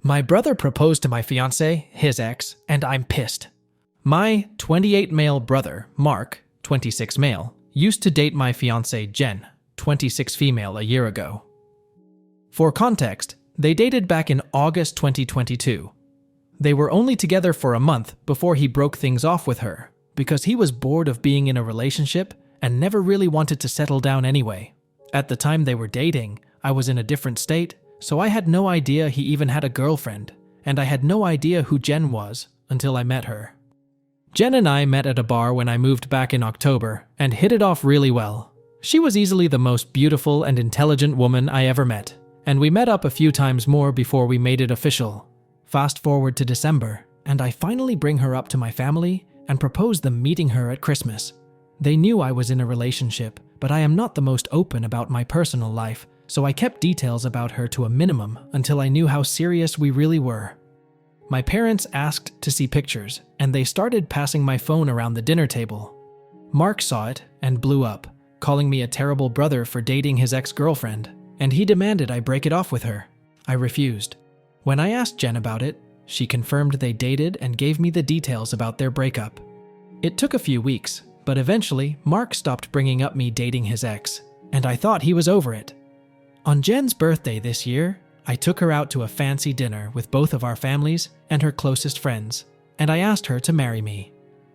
My brother proposed to my fiancée, his ex, and I'm pissed. My 28 male brother, Mark, 26 male, used to date my fiancée, Jen, 26 female, a year ago. For context, they dated back in August 2022. They were only together for a month before he broke things off with her because he was bored of being in a relationship and never really wanted to settle down anyway. At the time they were dating, I was in a different state, so I had no idea he even had a girlfriend, and I had no idea who Jen was until I met her. Jen and I met at a bar when I moved back in October and hit it off really well. She was easily the most beautiful and intelligent woman I ever met, and we met up a few times more before we made it official. Fast forward to December, and I finally bring her up to my family and propose them meeting her at Christmas. They knew I was in a relationship, but I am not the most open about my personal life, so I kept details about her to a minimum until I knew how serious we really were. My parents asked to see pictures, and they started passing my phone around the dinner table. Mark saw it and blew up, calling me a terrible brother for dating his ex-girlfriend, and he demanded I break it off with her. I refused. When I asked Jen about it, she confirmed they dated and gave me the details about their breakup. It took a few weeks, but eventually Mark stopped bringing up me dating his ex, and I thought he was over it. On Jen's birthday this year, I took her out to a fancy dinner with both of our families and her closest friends, and I asked her to marry me.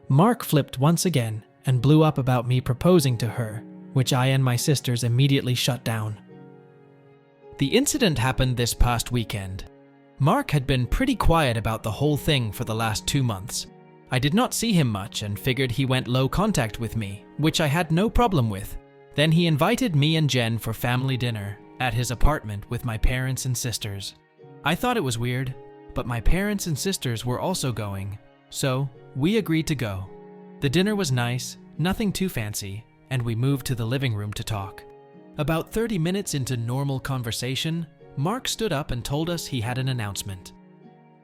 Mark flipped once again and blew up about me proposing to her, which I and my sisters immediately shut down. The incident happened this past weekend. Mark had been pretty quiet about the whole thing for the last 2 months. I did not see him much and figured he went low contact with me, which I had no problem with. Then he invited me and Jen for family dinner at his apartment with my parents and sisters. I thought it was weird, but my parents and sisters were also going, so we agreed to go. The dinner was nice, nothing too fancy, and we moved to the living room to talk. About 30 minutes into normal conversation, Mark stood up and told us he had an announcement.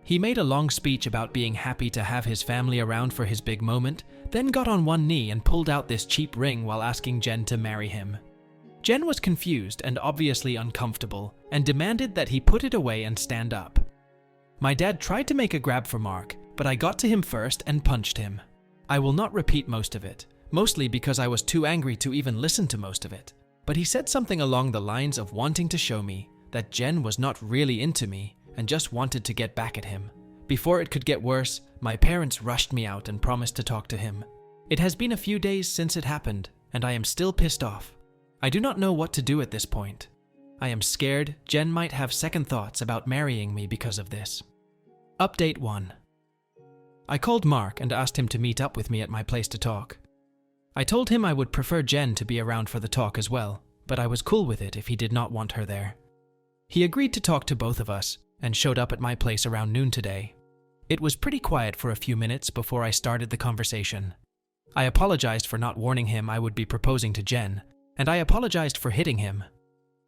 He made a long speech about being happy to have his family around for his big moment, then got on one knee and pulled out this cheap ring while asking Jen to marry him. Jen was confused and obviously uncomfortable and demanded that he put it away and stand up. My dad tried to make a grab for Mark, but I got to him first and punched him. I will not repeat most of it, mostly because I was too angry to even listen to most of it, but he said something along the lines of wanting to show me that Jen was not really into me and just wanted to get back at him. Before it could get worse, my parents rushed me out and promised to talk to him. It has been a few days since it happened, and I am still pissed off. I do not know what to do at this point. I am scared Jen might have second thoughts about marrying me because of this. Update 1. I called Mark and asked him to meet up with me at my place to talk. I told him I would prefer Jen to be around for the talk as well, but I was cool with it if he did not want her there. He agreed to talk to both of us and showed up at my place around noon today. It was pretty quiet for a few minutes before I started the conversation. I apologized for not warning him I would be proposing to Jen, and I apologized for hitting him.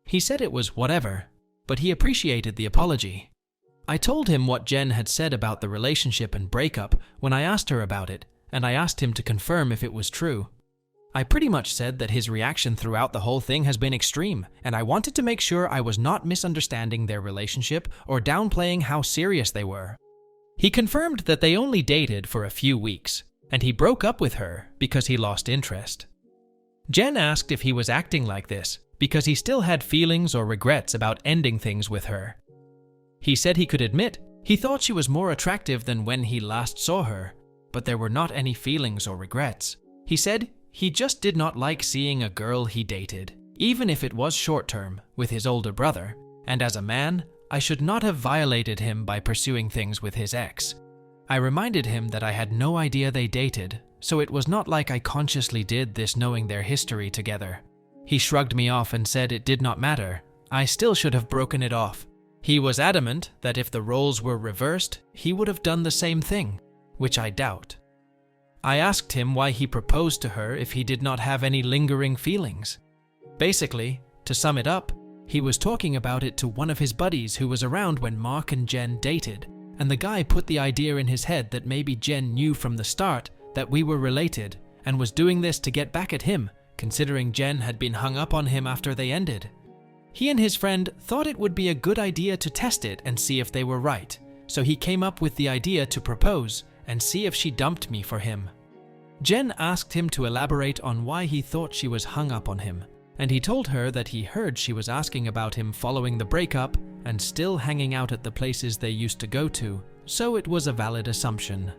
He said it was whatever, but he appreciated the apology. I told him what Jen had said about the relationship and breakup when I asked her about it, and I asked him to confirm if it was true. I pretty much said that his reaction throughout the whole thing has been extreme, and I wanted to make sure I was not misunderstanding their relationship or downplaying how serious they were. He confirmed that they only dated for a few weeks, and he broke up with her because he lost interest. Jen asked if he was acting like this because he still had feelings or regrets about ending things with her. He said he could admit he thought she was more attractive than when he last saw her, but there were not any feelings or regrets. He said he just did not like seeing a girl he dated, even if it was short-term, with his older brother, and as a man, I should not have violated him by pursuing things with his ex. I reminded him that I had no idea they dated, so it was not like I consciously did this knowing their history together. He shrugged me off and said it did not matter. I still should have broken it off. He was adamant that if the roles were reversed, he would have done the same thing, which I doubt. I asked him why he proposed to her if he did not have any lingering feelings. Basically, to sum it up, he was talking about it to one of his buddies who was around when Mark and Jen dated, and the guy put the idea in his head that maybe Jen knew from the start that we were related and was doing this to get back at him, considering Jen had been hung up on him after they ended. He and his friend thought it would be a good idea to test it and see if they were right, so he came up with the idea to propose and see if she dumped me for him. Jen asked him to elaborate on why he thought she was hung up on him, and he told her that he heard she was asking about him following the breakup and still hanging out at the places they used to go to, so it was a valid assumption.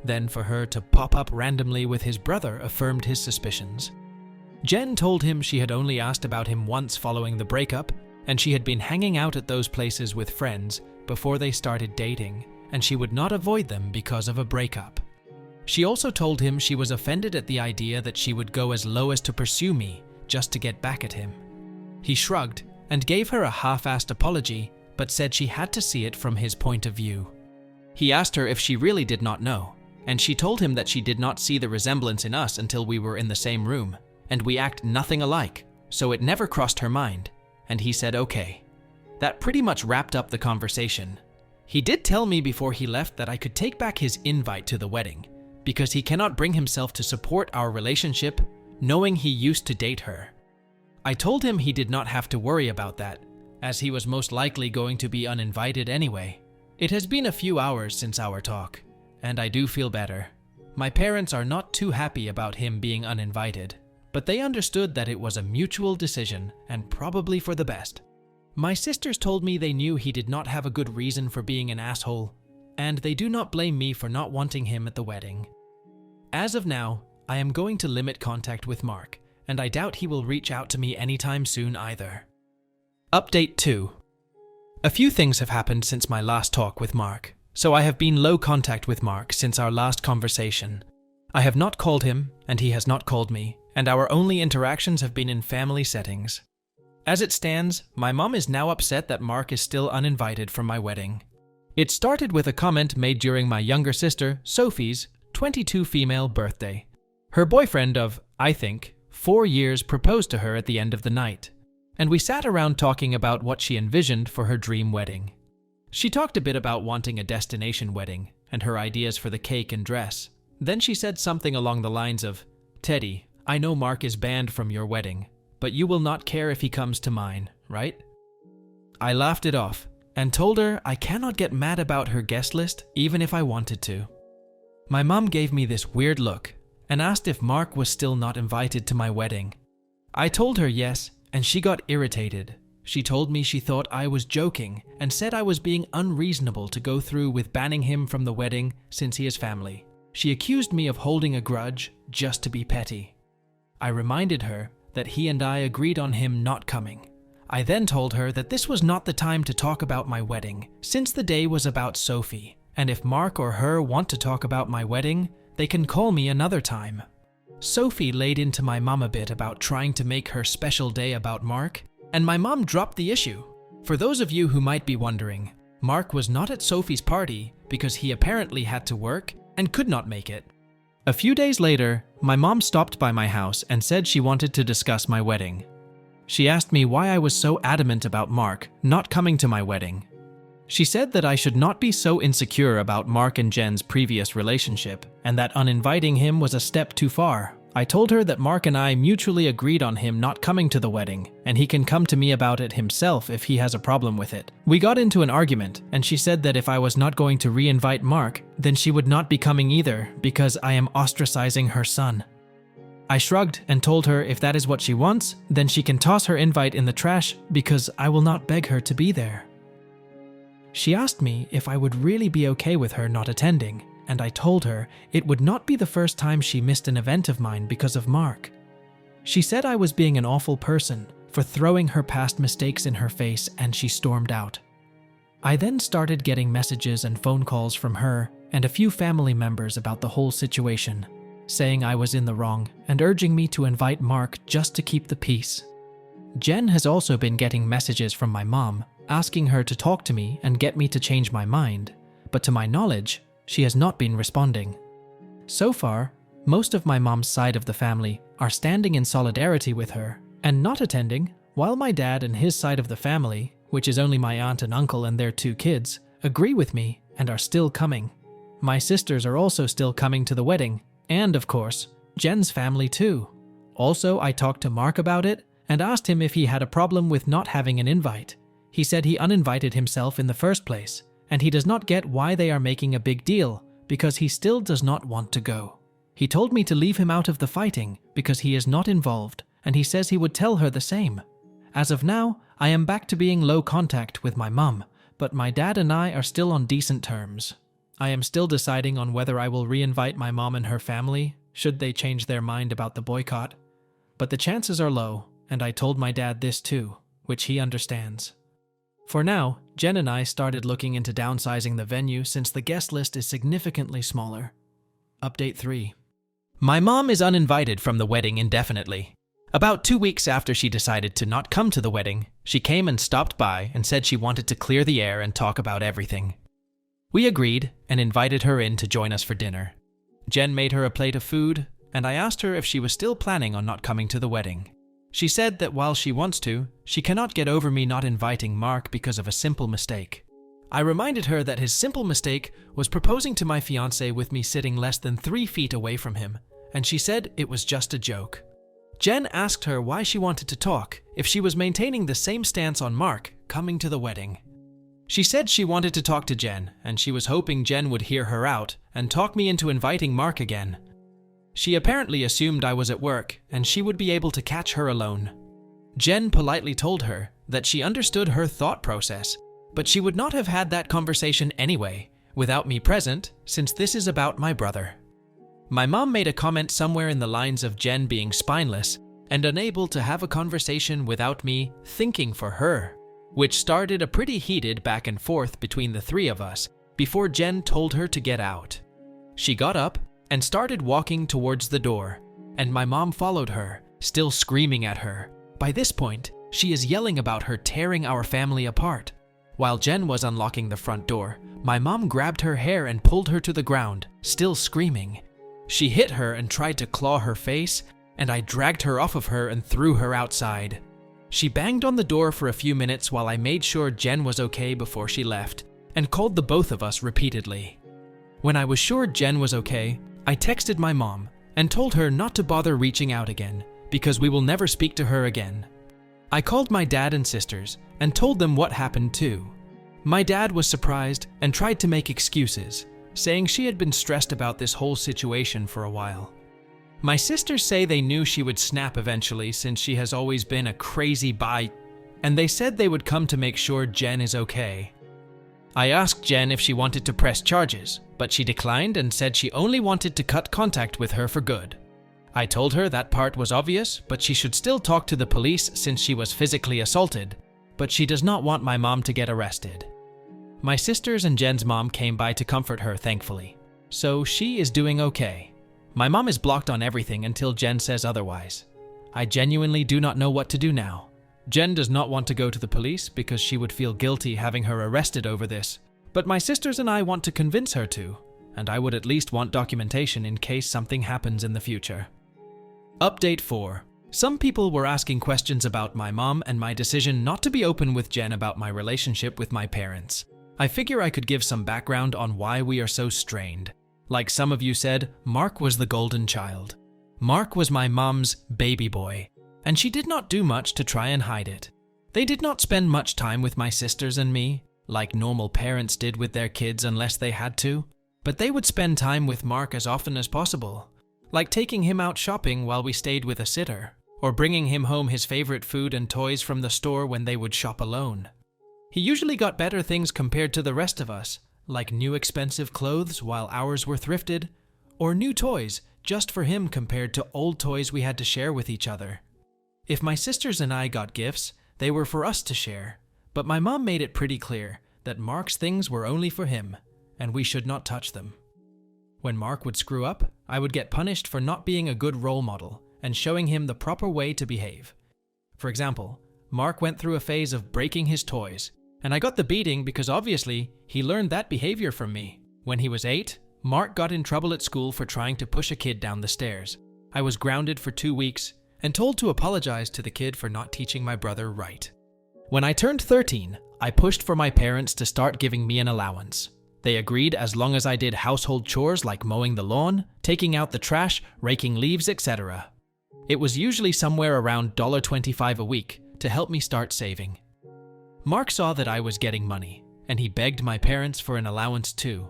Then for her to pop up randomly with his brother affirmed his suspicions. Jen told him she had only asked about him once following the breakup, and she had been hanging out at those places with friends before they started dating, and she would not avoid them because of a breakup. She also told him she was offended at the idea that she would go as low as to pursue me just to get back at him. He shrugged and gave her a half-assed apology, but said she had to see it from his point of view. He asked her if she really did not know, and she told him that she did not see the resemblance in us until we were in the same room, and we act nothing alike, so it never crossed her mind, and he said okay. That pretty much wrapped up the conversation. He did tell me before he left that I could take back his invite to the wedding, because he cannot bring himself to support our relationship, knowing he used to date her. I told him he did not have to worry about that, as he was most likely going to be uninvited anyway. It has been a few hours since our talk, and I do feel better. My parents are not too happy about him being uninvited, but they understood that it was a mutual decision and probably for the best. My sisters told me they knew he did not have a good reason for being an asshole, and they do not blame me for not wanting him at the wedding. As of now, I am going to limit contact with Mark, and I doubt he will reach out to me anytime soon either. Update 2. A few things have happened since my last talk with Mark, so I have been low contact with Mark since our last conversation. I have not called him, and he has not called me, and our only interactions have been in family settings. As it stands, my mom is now upset that Mark is still uninvited from my wedding. It started with a comment made during my younger sister, Sophie's, 22 female birthday. Her boyfriend of, I think, 4 years proposed to her at the end of the night, and we sat around talking about what she envisioned for her dream wedding. She talked a bit about wanting a destination wedding and her ideas for the cake and dress. Then she said something along the lines of, "Teddy, I know Mark is banned from your wedding, but you will not care if he comes to mine, right?" I laughed it off and told her I cannot get mad about her guest list even if I wanted to. My mom gave me this weird look and asked if Mark was still not invited to my wedding. I told her yes, and she got irritated. She told me she thought I was joking and said I was being unreasonable to go through with banning him from the wedding since he is family. She accused me of holding a grudge just to be petty. I reminded her that he and I agreed on him not coming. I then told her that this was not the time to talk about my wedding, since the day was about Sophie, and if Mark or her want to talk about my wedding, they can call me another time. Sophie laid into my mom a bit about trying to make her special day about Mark, and my mom dropped the issue. For those of you who might be wondering, Mark was not at Sophie's party because he apparently had to work and could not make it. A few days later, my mom stopped by my house and said she wanted to discuss my wedding. She asked me why I was so adamant about Mark not coming to my wedding. She said that I should not be so insecure about Mark and Jen's previous relationship, and that uninviting him was a step too far. I told her that Mark and I mutually agreed on him not coming to the wedding, and he can come to me about it himself if he has a problem with it. We got into an argument, and she said that if I was not going to re-invite Mark, then she would not be coming either because I am ostracizing her son. I shrugged and told her if that is what she wants, then she can toss her invite in the trash because I will not beg her to be there. She asked me if I would really be okay with her not attending, and I told her it would not be the first time she missed an event of mine because of Mark. She said I was being an awful person for throwing her past mistakes in her face, and she stormed out. I then started getting messages and phone calls from her and a few family members about the whole situation, saying I was in the wrong and urging me to invite Mark just to keep the peace. Jen has also been getting messages from my mom asking her to talk to me and get me to change my mind, but to my knowledge, she has not been responding. So far, most of my mom's side of the family are standing in solidarity with her and not attending, while my dad and his side of the family, which is only my aunt and uncle and their 2 kids, agree with me and are still coming. My sisters are also still coming to the wedding, and of course, Jen's family too. Also, I talked to Mark about it, and asked him if he had a problem with not having an invite. He said he uninvited himself in the first place, and he does not get why they are making a big deal because he still does not want to go. He told me to leave him out of the fighting because he is not involved, and he says he would tell her the same. As of now, I am back to being low contact with my mum, but my dad and I are still on decent terms. I am still deciding on whether I will re-invite my mom and her family, should they change their mind about the boycott. But the chances are low, and I told my dad this too, which he understands. For now, Jen and I started looking into downsizing the venue since the guest list is significantly smaller. Update 3. My mom is uninvited from the wedding indefinitely. About 2 weeks after she decided to not come to the wedding, she came and stopped by and said she wanted to clear the air and talk about everything. We agreed and invited her in to join us for dinner. Jen made her a plate of food, and I asked her if she was still planning on not coming to the wedding. She said that while she wants to, she cannot get over me not inviting Mark because of a simple mistake. I reminded her that his simple mistake was proposing to my fiancé with me sitting less than 3 feet away from him, and she said it was just a joke. Jen asked her why she wanted to talk if she was maintaining the same stance on Mark coming to the wedding. She said she wanted to talk to Jen, and she was hoping Jen would hear her out and talk me into inviting Mark again. She apparently assumed I was at work and she would be able to catch her alone. Jen politely told her that she understood her thought process, but she would not have had that conversation anyway, without me present, since this is about my brother. My mom made a comment somewhere in the lines of Jen being spineless and unable to have a conversation without me thinking for her, which started a pretty heated back and forth between the three of us before Jen told her to get out. She got up and started walking towards the door, and my mom followed her, still screaming at her. By this point, she is yelling about her tearing our family apart. While Jen was unlocking the front door, my mom grabbed her hair and pulled her to the ground, still screaming. She hit her and tried to claw her face, and I dragged her off of her and threw her outside. She banged on the door for a few minutes while I made sure Jen was okay before she left, and called the both of us repeatedly. When I was sure Jen was okay, I texted my mom and told her not to bother reaching out again, because we will never speak to her again. I called my dad and sisters and told them what happened too. My dad was surprised and tried to make excuses, saying she had been stressed about this whole situation for a while. My sisters say they knew she would snap eventually since she has always been a crazy and they said they would come to make sure Jen is okay. I asked Jen if she wanted to press charges, but she declined and said she only wanted to cut contact with her for good. I told her that part was obvious, but she should still talk to the police since she was physically assaulted, but she does not want my mom to get arrested. My sisters and Jen's mom came by to comfort her, thankfully, so she is doing okay. My mom is blocked on everything until Jen says otherwise. I genuinely do not know what to do now. Jen does not want to go to the police because she would feel guilty having her arrested over this, but my sisters and I want to convince her to, and I would at least want documentation in case something happens in the future. Update 4. Some people were asking questions about my mom and my decision not to be open with Jen about my relationship with my parents. I figure I could give some background on why we are so strained. Like some of you said, Mark was the golden child. Mark was my mom's baby boy, and she did not do much to try and hide it. They did not spend much time with my sisters and me, like normal parents did with their kids unless they had to, but they would spend time with Mark as often as possible, like taking him out shopping while we stayed with a sitter, or bringing him home his favorite food and toys from the store when they would shop alone. He usually got better things compared to the rest of us, like new expensive clothes while ours were thrifted, or new toys just for him compared to old toys we had to share with each other. If my sisters and I got gifts, they were for us to share, but my mom made it pretty clear that Mark's things were only for him, and we should not touch them. When Mark would screw up, I would get punished for not being a good role model and showing him the proper way to behave. For example, Mark went through a phase of breaking his toys, and I got the beating because obviously he learned that behavior from me. When he was 8, Mark got in trouble at school for trying to push a kid down the stairs. I was grounded for 2 weeks and told to apologize to the kid for not teaching my brother right. When I turned 13, I pushed for my parents to start giving me an allowance. They agreed as long as I did household chores like mowing the lawn, taking out the trash, raking leaves, etc. It was usually somewhere around $25 a week to help me start saving. Mark saw that I was getting money, and he begged my parents for an allowance too.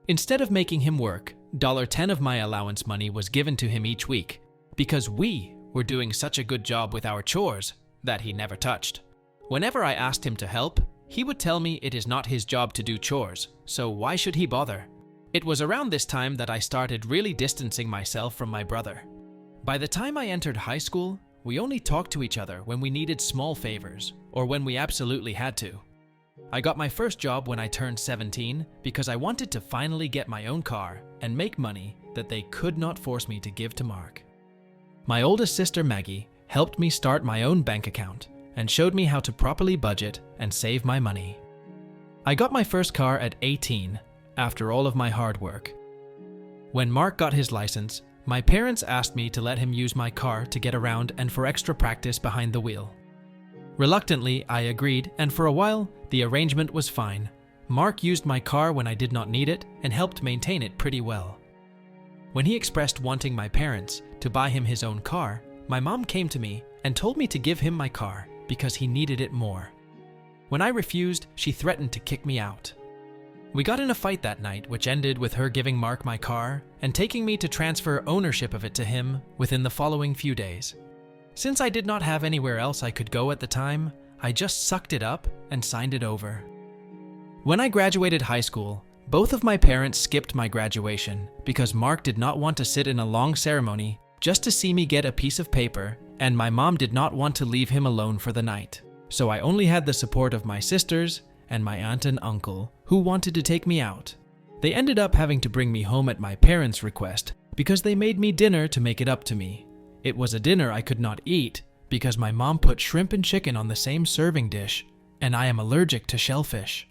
Instead of making him work, $10 of my allowance money was given to him each week because we were doing such a good job with our chores that he never touched. Whenever I asked him to help, he would tell me it is not his job to do chores, so why should he bother? It was around this time that I started really distancing myself from my brother. By the time I entered high school, we only talked to each other when we needed small favors or when we absolutely had to. I got my first job when I turned 17 because I wanted to finally get my own car and make money that they could not force me to give to Mark. My oldest sister Maggie helped me start my own bank account and showed me how to properly budget and save my money. I got my first car at 18 after all of my hard work. When Mark got his license, my parents asked me to let him use my car to get around and for extra practice behind the wheel. Reluctantly, I agreed, and for a while, the arrangement was fine. Mark used my car when I did not need it and helped maintain it pretty well. When he expressed wanting my parents to buy him his own car, my mom came to me and told me to give him my car because he needed it more. When I refused, she threatened to kick me out. We got in a fight that night, which ended with her giving Mark my car and taking me to transfer ownership of it to him within the following few days. Since I did not have anywhere else I could go at the time, I just sucked it up and signed it over. When I graduated high school, both of my parents skipped my graduation because Mark did not want to sit in a long ceremony just to see me get a piece of paper, and my mom did not want to leave him alone for the night. So I only had the support of my sisters and my aunt and uncle, who wanted to take me out. They ended up having to bring me home at my parents' request because they made me dinner to make it up to me. It was a dinner I could not eat because my mom put shrimp and chicken on the same serving dish, and I am allergic to shellfish.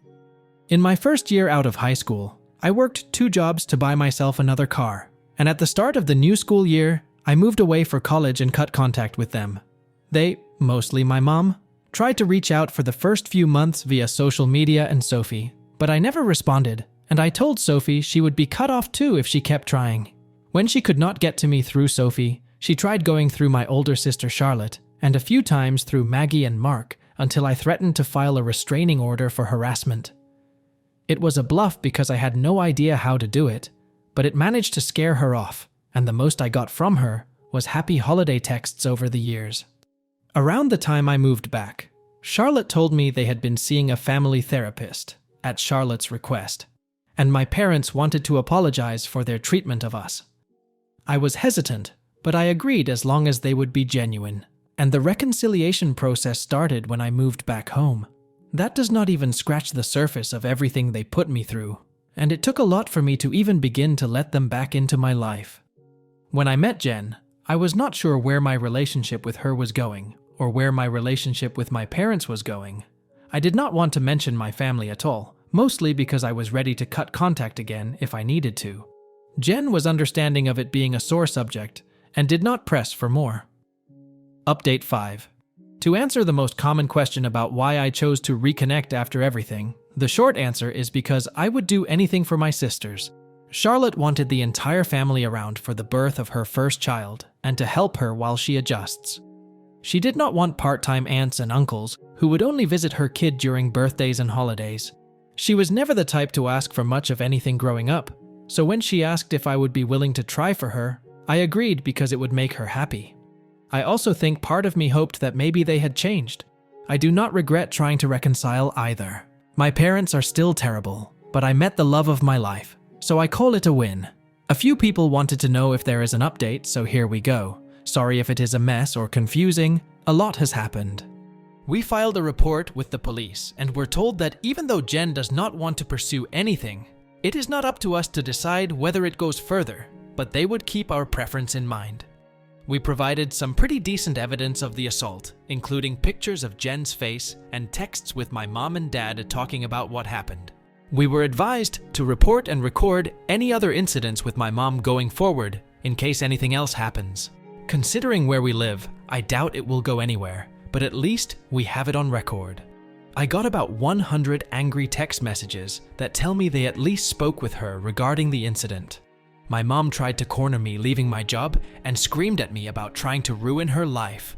In my first year out of high school, I worked 2 jobs to buy myself another car, and at the start of the new school year, I moved away for college and cut contact with them. They, mostly my mom, tried to reach out for the first few months via social media and Sophie, but I never responded, and I told Sophie she would be cut off too if she kept trying. When she could not get to me through Sophie, she tried going through my older sister Charlotte, and a few times through Maggie and Mark, until I threatened to file a restraining order for harassment. It was a bluff because I had no idea how to do it, but it managed to scare her off, and the most I got from her was happy holiday texts over the years. Around the time I moved back, Charlotte told me they had been seeing a family therapist, at Charlotte's request, and my parents wanted to apologize for their treatment of us. I was hesitant, but I agreed as long as they would be genuine, and the reconciliation process started when I moved back home. That does not even scratch the surface of everything they put me through, and it took a lot for me to even begin to let them back into my life. When I met Jen, I was not sure where my relationship with her was going, or where my relationship with my parents was going. I did not want to mention my family at all, mostly because I was ready to cut contact again if I needed to. Jen was understanding of it being a sore subject, and did not press for more. Update 5. To answer the most common question about why I chose to reconnect after everything, the short answer is because I would do anything for my sisters. Charlotte wanted the entire family around for the birth of her first child, and to help her while she adjusts. She did not want part-time aunts and uncles who would only visit her kid during birthdays and holidays. She was never the type to ask for much of anything growing up, so when she asked if I would be willing to try for her, I agreed because it would make her happy. I also think part of me hoped that maybe they had changed. I do not regret trying to reconcile either. My parents are still terrible, but I met the love of my life, so I call it a win. A few people wanted to know if there is an update, so here we go. Sorry if it is a mess or confusing, a lot has happened. We filed a report with the police and were told that even though Jen does not want to pursue anything, it is not up to us to decide whether it goes further, but they would keep our preference in mind. We provided some pretty decent evidence of the assault, including pictures of Jen's face and texts with my mom and dad talking about what happened. We were advised to report and record any other incidents with my mom going forward in case anything else happens. Considering where we live, I doubt it will go anywhere, but at least we have it on record. I got about 100 angry text messages that tell me they at least spoke with her regarding the incident. My mom tried to corner me leaving my job and screamed at me about trying to ruin her life.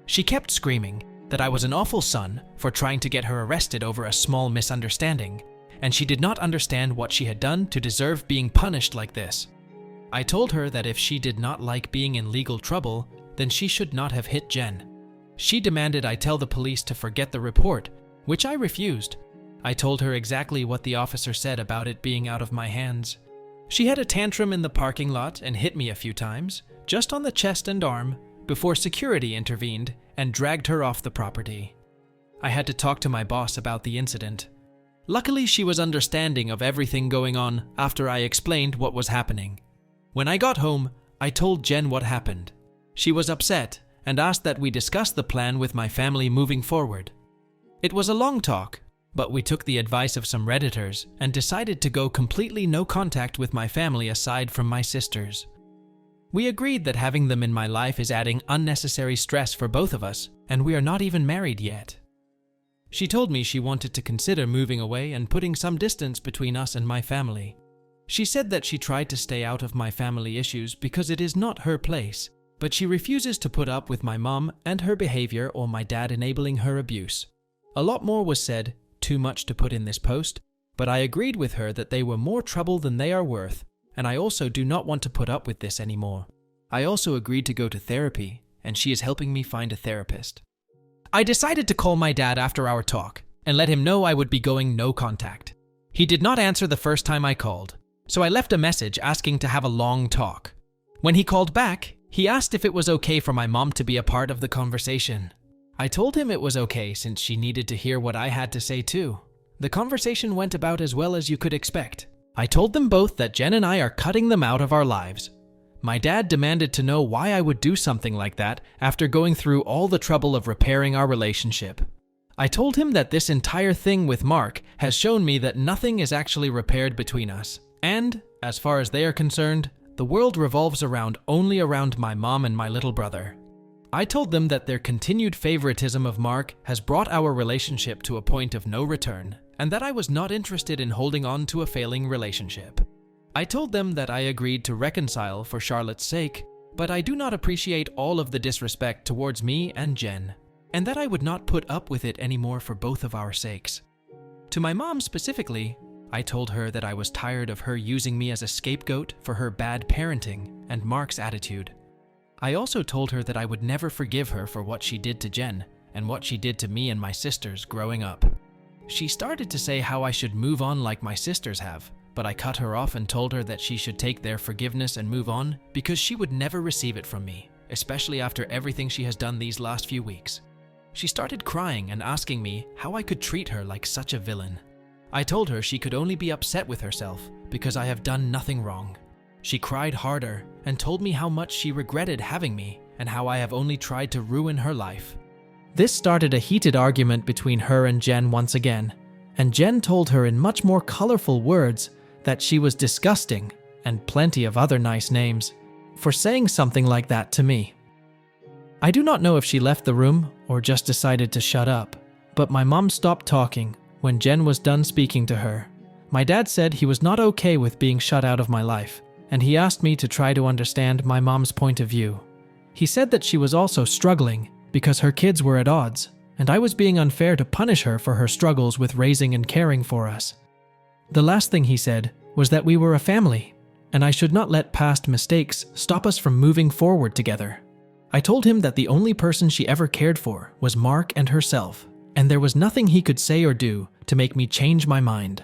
She kept screaming that I was an awful son for trying to get her arrested over a small misunderstanding, and she did not understand what she had done to deserve being punished like this. I told her that if she did not like being in legal trouble, then she should not have hit Jen. She demanded I tell the police to forget the report, which I refused. I told her exactly what the officer said about it being out of my hands. She had a tantrum in the parking lot and hit me a few times, just on the chest and arm, before security intervened and dragged her off the property. I had to talk to my boss about the incident. Luckily, she was understanding of everything going on after I explained what was happening. When I got home, I told Jen what happened. She was upset and asked that we discuss the plan with my family moving forward. It was a long talk, but we took the advice of some Redditors and decided to go completely no contact with my family aside from my sisters. We agreed that having them in my life is adding unnecessary stress for both of us, and we are not even married yet. She told me she wanted to consider moving away and putting some distance between us and my family. She said that she tried to stay out of my family issues because it is not her place, but she refuses to put up with my mom and her behavior or my dad enabling her abuse. A lot more was said, too much to put in this post, but I agreed with her that they were more trouble than they are worth, and I also do not want to put up with this anymore. I also agreed to go to therapy, and she is helping me find a therapist. I decided to call my dad after our talk and let him know I would be going no contact. He did not answer the first time I called, so I left a message asking to have a long talk. When he called back, he asked if it was okay for my mom to be a part of the conversation. I told him it was okay since she needed to hear what I had to say too. The conversation went about as well as you could expect. I told them both that Jen and I are cutting them out of our lives. My dad demanded to know why I would do something like that after going through all the trouble of repairing our relationship. I told him that this entire thing with Mark has shown me that nothing is actually repaired between us. And, as far as they are concerned, the world revolves only around my mom and my little brother. I told them that their continued favoritism of Mark has brought our relationship to a point of no return, and that I was not interested in holding on to a failing relationship. I told them that I agreed to reconcile for Charlotte's sake, but I do not appreciate all of the disrespect towards me and Jen, and that I would not put up with it anymore for both of our sakes. To my mom specifically, I told her that I was tired of her using me as a scapegoat for her bad parenting and Mark's attitude. I also told her that I would never forgive her for what she did to Jen and what she did to me and my sisters growing up. She started to say how I should move on like my sisters have, but I cut her off and told her that she should take their forgiveness and move on because she would never receive it from me, especially after everything she has done these last few weeks. She started crying and asking me how I could treat her like such a villain. I told her she could only be upset with herself because I have done nothing wrong. She cried harder and told me how much she regretted having me and how I have only tried to ruin her life. This started a heated argument between her and Jen once again, and Jen told her in much more colorful words that she was disgusting and plenty of other nice names for saying something like that to me. I do not know if she left the room or just decided to shut up, but my mom stopped talking when Jen was done speaking to her. My dad said he was not okay with being shut out of my life, and he asked me to try to understand my mom's point of view. He said that she was also struggling because her kids were at odds, and I was being unfair to punish her for her struggles with raising and caring for us. The last thing he said was that we were a family, and I should not let past mistakes stop us from moving forward together. I told him that the only person she ever cared for was Mark and herself, and there was nothing he could say or do to make me change my mind.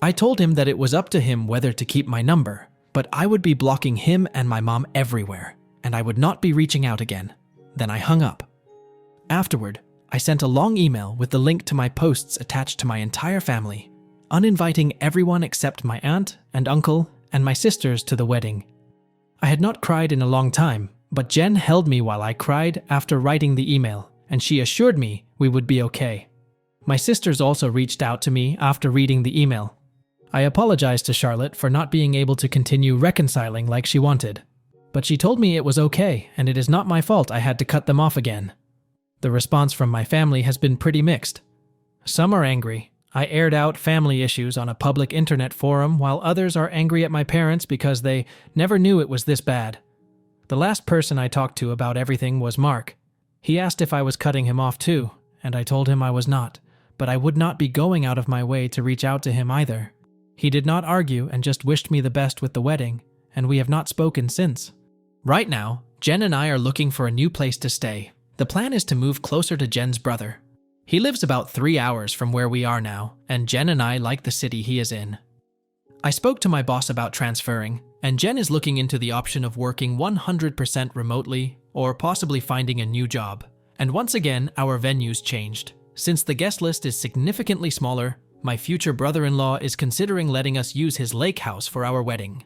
I told him that it was up to him whether to keep my number, but I would be blocking him and my mom everywhere, and I would not be reaching out again. Then I hung up. Afterward, I sent a long email with the link to my posts attached to my entire family, uninviting everyone except my aunt and uncle and my sisters to the wedding. I had not cried in a long time, but Jen held me while I cried after writing the email, and she assured me we would be okay. My sisters also reached out to me after reading the email. I apologized to Charlotte for not being able to continue reconciling like she wanted, but she told me it was okay and it is not my fault I had to cut them off again. The response from my family has been pretty mixed. Some are angry, I aired out family issues on a public internet forum while others are angry at my parents because they never knew it was this bad. The last person I talked to about everything was Mark. He asked if I was cutting him off too, and I told him I was not, but I would not be going out of my way to reach out to him either. He did not argue and just wished me the best with the wedding, and we have not spoken since. Right now, Jen and I are looking for a new place to stay. The plan is to move closer to Jen's brother. He lives about 3 hours from where we are now, and Jen and I like the city he is in. I spoke to my boss about transferring, and Jen is looking into the option of working 100% remotely or possibly finding a new job. And once again, our venues changed. Since the guest list is significantly smaller, my future brother-in-law is considering letting us use his lake house for our wedding.